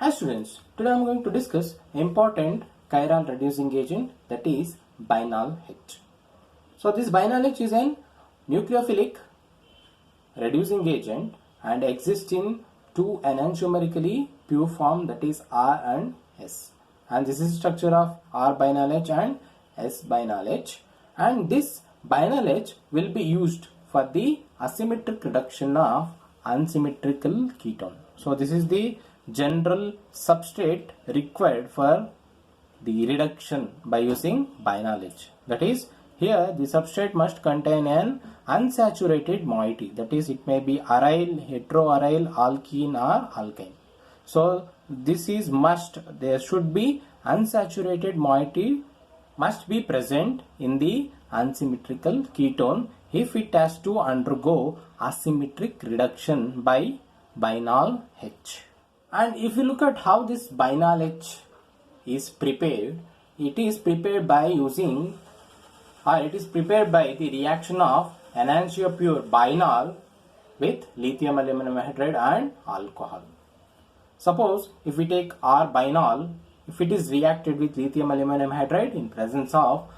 Hi students, today I am going to discuss important chiral reducing agent, that is bienal H. So this bienal H is an nucleophilic reducing agent and exists in two enantiomerically pure form, that is R and S. And this is structure of R bienal H and S bienal H. And this bienal H will be used for the asymmetric reduction of unsymmetrical ketone. So this is the general substrate required for the reduction by using bienal H. That is, here the substrate must contain an unsaturated moiety. That is, it may be aryl, heteroaryl, alkene or alkyne. So this is must. There should be unsaturated moiety must be present in the unsymmetrical ketone if it has to undergo asymmetric reduction by bienal H. And if you look at how this bienal H is prepared, it is prepared by using, or it is prepared by the reaction of enantiopure bienal with lithium aluminum hydride and alcohol. Suppose if we take R bienal, if it is reacted with lithium aluminum hydride in presence of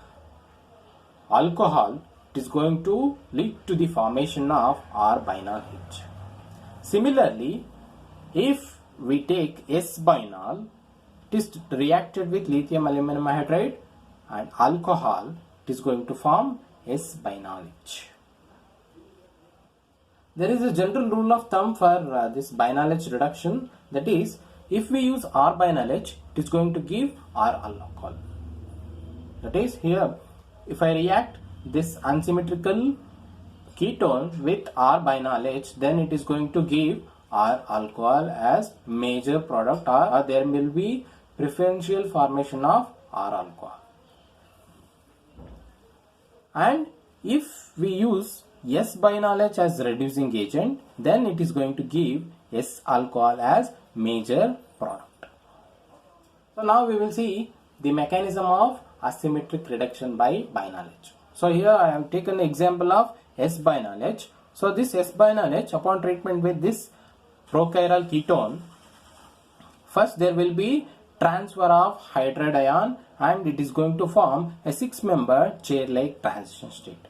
alcohol, it is going to lead to the formation of R bienal H. Similarly, if we take S bienal, it is reacted with lithium aluminum hydride and alcohol, it is going to form S bienal H. There is a general rule of thumb for this bienal H reduction, that is, if we use R bienal H, it is going to give R alcohol. That is, here if I react this unsymmetrical ketone with R bienal H, then it is going to give R alcohol as major product, or there will be preferential formation of R alcohol. And if we use S bienal H as reducing agent, then it is going to give S alcohol as major product. So now we will see the mechanism of asymmetric reduction by bienal H. So here I have taken the example of S bienal H. So this S bienal H, upon treatment with this prochiral ketone, first there will be transfer of hydride ion and it is going to form a 6-member chair-like transition state.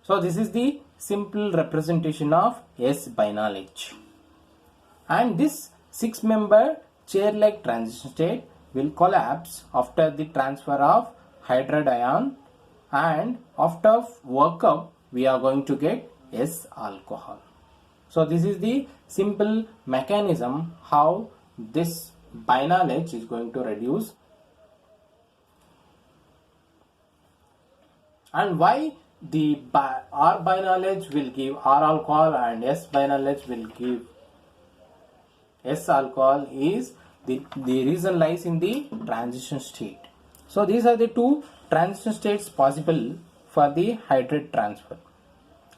So this is the simple representation of S bienal H. And this 6-member chair-like transition state will collapse after the transfer of hydride ion, and after workup we are going to get S alcohol. So this is the simple mechanism how this bienal H is going to reduce. And why the R bienal H will give R alcohol and S bienal H will give S alcohol is the reason lies in the transition state. So these are the two transition states possible for the hydride transfer.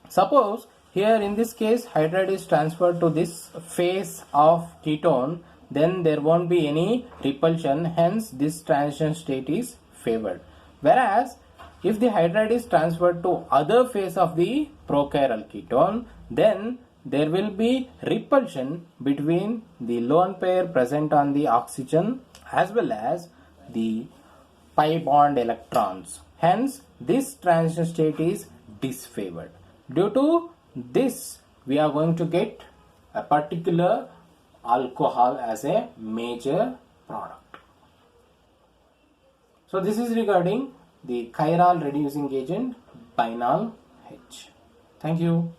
Suppose here in this case hydride is transferred to this phase of ketone, then there won't be any repulsion, hence this transition state is favored. Whereas if the hydride is transferred to other phase of the prochiral ketone, then there will be repulsion between the lone pair present on the oxygen as well as the pi bond electrons. Hence this transition state is disfavored. Due to this, we are going to get a particular alcohol as a major product. So this is regarding the chiral reducing agent bienal H. Thank you.